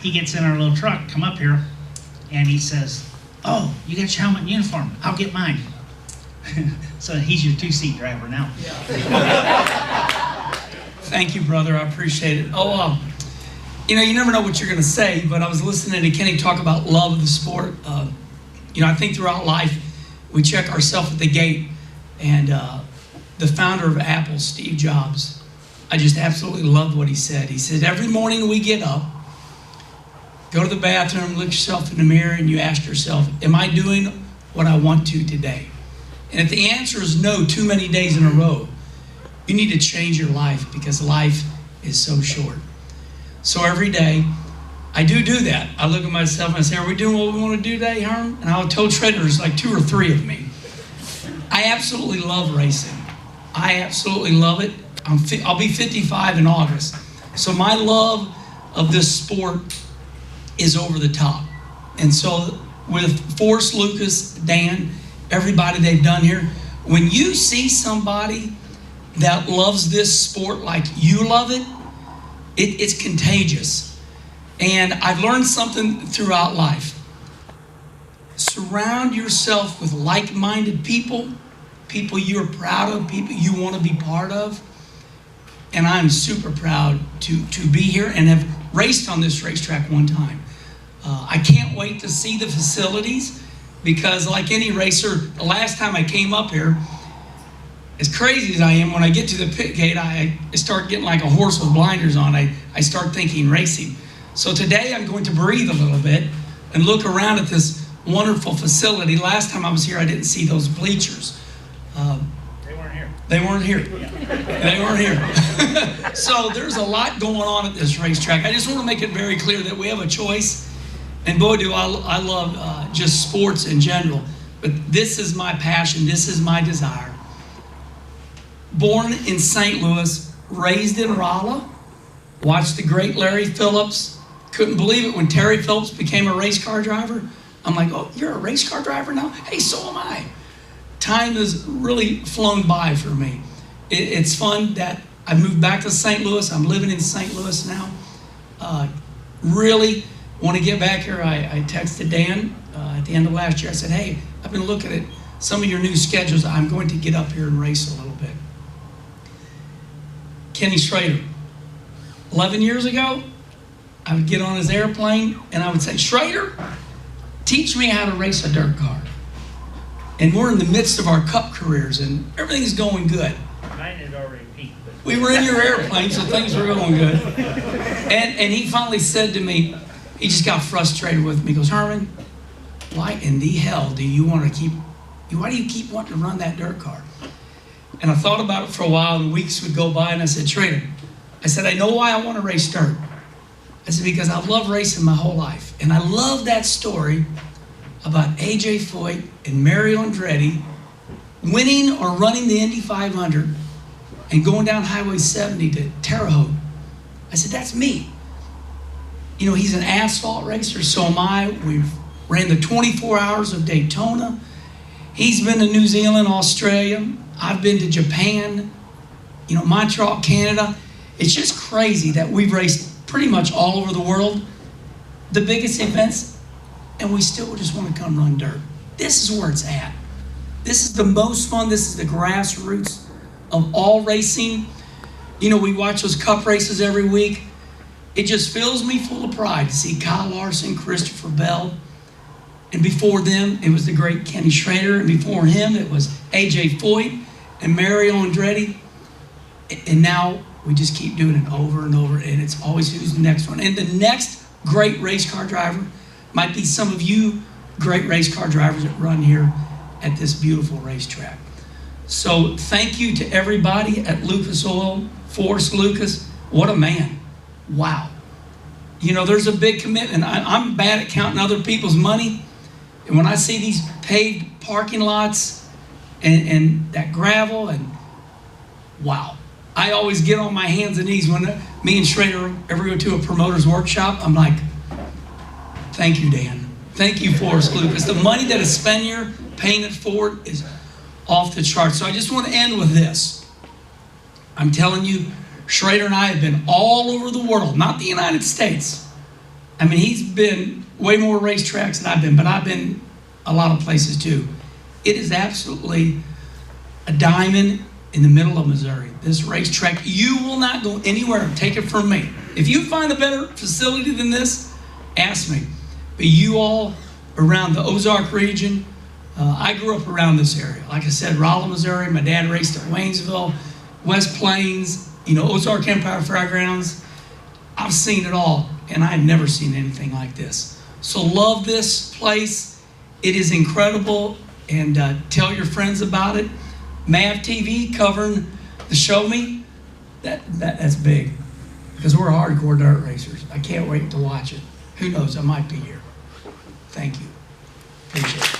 he gets in our little truck, come up here, and he says, "Oh, you got your helmet and uniform. I'll get mine." So he's your two-seat driver now. Thank you, brother. I appreciate it. You know, you never know what you're going to say, but I was listening to Kenny talk about love of the sport. You know, I think throughout life, we check ourselves at the gate, and the founder of Apple, Steve Jobs, I just absolutely loved what he said. He said, every morning we get up, go to the bathroom, look yourself in the mirror, and you ask yourself, am I doing what I want to today? And if the answer is no too many days in a row, you need to change your life, because life is so short. So every day, I do that. I look at myself and I say, are we doing what we want to do today, Herm? And I told Schrader, there's like 2 or 3 of me. I absolutely love racing. I absolutely love it. I'll be 55 in August. So my love of this sport is over the top. And so with Forrest, Lucas, Dan, everybody they've done here, when you see somebody that loves this sport like you love it, it's contagious. And I've learned something throughout life. Surround yourself with like-minded people, people you're proud of, people you want to be part of. And I'm super proud to be here and have raced on this racetrack one time. I can't wait to see the facilities, because like any racer, the last time I came up here, as crazy as I am, when I get to the pit gate, I start getting like a horse with blinders on. I start thinking racing. So today I'm going to breathe a little bit and look around at this wonderful facility. Last time I was here, I didn't see those bleachers. They weren't here. They weren't here. They weren't here. So there's a lot going on at this racetrack. I just want to make it very clear that we have a choice. And boy, do I love just sports in general. But this is my passion. This is my desire. Born in St. Louis, raised in Rolla, watched the great Larry Phillips. Couldn't believe it when Terry Phillips became a race car driver. I'm like, oh, you're a race car driver now? Hey, so am I. Time has really flown by for me. It's fun that I moved back to St. Louis. I'm living in St. Louis now. Really want to get back here. I texted Dan at the end of last year. I said, hey, I've been looking at some of your new schedules. I'm going to get up here and race a little bit. Kenny Schrader. 11 years ago, I would get on his airplane and I would say, Schrader, teach me how to race a dirt car. And we're in the midst of our cup careers and everything's going good. Mine had already peaked. We were in your airplane, so things were going good. And he finally said to me, he just got frustrated with me. He goes, Herman, why in the hell do you want to why do you keep wanting to run that dirt car? And I thought about it for a while, and weeks would go by, and I said, Schrader, I said, I know why I want to race dirt. I said, because I've loved racing my whole life. And I love that story about A.J. Foyt and Mario Andretti winning or running the Indy 500 and going down Highway 70 to Terre Haute. I said, that's me. You know, he's an asphalt racer, so am I. We've ran the 24 hours of Daytona. He's been to New Zealand, Australia. I've been to Japan, you know, Montreal, Canada. It's just crazy that we've raced pretty much all over the world, the biggest events, and we still just want to come run dirt. This is where it's at. This is the most fun. This is the grassroots of all racing. You know, we watch those cup races every week. It just fills me full of pride to see Kyle Larson, Christopher Bell, and before them, it was the great Kenny Schrader, and before him, it was A.J. Foyt and Mario Andretti, and now we just keep doing it over and over, and it's always who's the next one. And the next great race car driver might be some of you great race car drivers that run here at this beautiful racetrack. So thank you to everybody at Lucas Oil, Forrest Lucas. What a man. Wow. You know, there's a big commitment. I'm bad at counting other people's money. And when I see these paved parking lots and that gravel, and wow. I always get on my hands and knees when me and Schrader ever go to a promoter's workshop. I'm like, thank you, Dan. Thank you, Forrest Lucas. The money that is spent here, paying it forward, is off the charts. So I just want to end with this. I'm telling you, Schrader and I have been all over the world, not the United States, I mean, he's been way more racetracks than I've been, but I've been a lot of places too. It is absolutely a diamond in the middle of Missouri. This racetrack, you will not go anywhere. Take it from me. If you find a better facility than this, ask me. But you all around the Ozark region, I grew up around this area. Like I said, Rolla, Missouri. My dad raced at Waynesville, West Plains, Ozark Empire Fairgrounds. I've seen it all, and I've never seen anything like this. So love this place. It is incredible, and tell your friends about it. Mav TV covering the Show Me, that's big, because we're hardcore dirt racers. I can't wait to watch it. Who knows, I might be here. Thank you. Appreciate it.